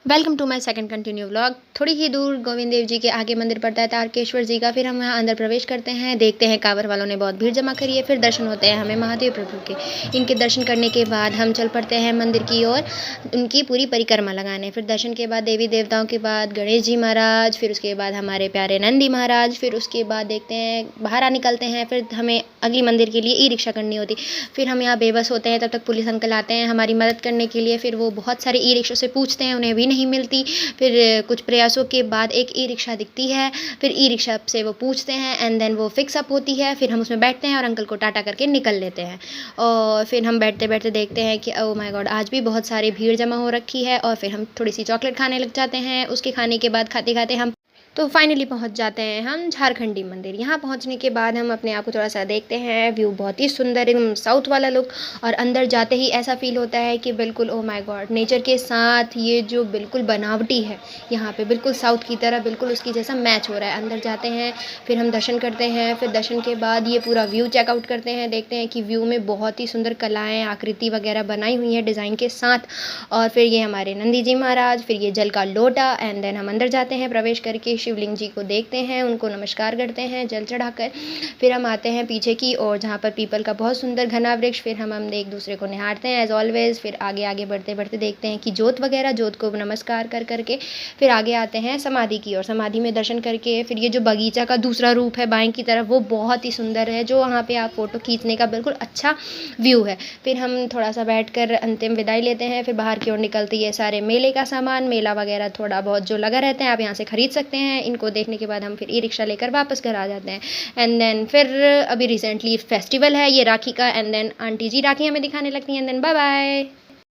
Welcome to my second continue vlog. थोड़ी ही दूर गोविंद देव जी के आगे मंदिर पड़ता है तारकेश्वर जी का। फिर हम यहाँ अंदर प्रवेश करते हैं, देखते हैं कांवर वालों ने बहुत भीड़ जमा करी है। फिर दर्शन होते हैं हमें महादेव प्रभु के। इनके दर्शन करने के बाद हम चल पड़ते हैं मंदिर की ओर, उनकी पूरी परिक्रमा लगाने। फिर दर्शन के बाद देवी देवताओं के बाद गणेश जी महाराज, फिर उसके बाद हमारे प्यारे नंदी महाराज। फिर उसके बाद देखते हैं बाहर निकलते हैं। फिर हमें अगली मंदिर के लिए ई रिक्शा करनी होती। फिर हम यहाँ बेबस होते हैं, तब तक पुलिस अंकल आते हैं हमारी मदद करने के लिए। फिर वो बहुत सारे ई रिक्शा से पूछते हैं, उन्हें भी नहीं मिलती। फिर कुछ प्रयासों के बाद एक ई रिक्शा दिखती है। फिर ई रिक्शा से वो पूछते हैं एंड देन वो फिक्स अप होती है। फिर हम उसमें बैठते हैं और अंकल को टाटा करके निकल लेते हैं। और फिर हम बैठते बैठते देखते हैं कि ओह माय गॉड, आज भी बहुत सारी भीड़ जमा हो रखी है। और फिर हम थोड़ी सी चॉकलेट खाने लग जाते हैं। उसके खाने के बाद खाते खाते हम तो फाइनली पहुंच जाते हैं हम झारखंडी मंदिर। यहाँ पहुंचने के बाद हम अपने आप को थोड़ा सा देखते हैं। व्यू बहुत ही सुंदर, एकदम साउथ वाला लुक। और अंदर जाते ही ऐसा फील होता है कि बिल्कुल ओ माय गॉड, नेचर के साथ ये जो बिल्कुल बनावटी है यहाँ पे, बिल्कुल साउथ की तरह, बिल्कुल उसकी जैसा मैच हो रहा है। अंदर जाते हैं, फिर हम दर्शन करते हैं। फिर दर्शन के बाद ये पूरा व्यू चेकआउट करते हैं। देखते हैं कि व्यू में बहुत ही सुंदर कलाएँ, आकृति वगैरह बनाई हुई हैं डिज़ाइन के साथ। और फिर ये हमारे नंदी जी महाराज, फिर ये जल का लोटा। एंड देन हम अंदर जाते हैं, प्रवेश करके शिवलिंग जी को देखते हैं, उनको नमस्कार करते हैं जल चढ़ाकर। फिर हम आते हैं पीछे की ओर, जहाँ पर पीपल का बहुत सुंदर घना वृक्ष। फिर हम एक दूसरे को निहारते हैं एज ऑलवेज। फिर आगे आगे बढ़ते बढ़ते देखते हैं कि जोत वगैरह, जोत को नमस्कार कर करके फिर आगे आते हैं समाधि की ओर। समाधि में दर्शन करके फिर ये जो बगीचा का दूसरा रूप है बाएं की तरफ, वो बहुत ही सुंदर है, जो वहाँ पे आप फोटो खींचने का बिल्कुल अच्छा व्यू है। फिर हम थोड़ा सा बैठ कर अंतिम विदाई लेते हैं। फिर बाहर की ओर निकलते ये सारे मेले का सामान, मेला वगैरह थोड़ा बहुत जो लगा रहता है, आप यहाँ से खरीद सकते हैं। इनको देखने के बाद हम फिर ई रिक्शा लेकर वापस घर आ जाते हैं। एंड देन फिर अभी रिसेंटली फेस्टिवल है ये राखी का। एंड देन आंटी जी राखी हमें दिखाने लगती हैं। And then bye bye.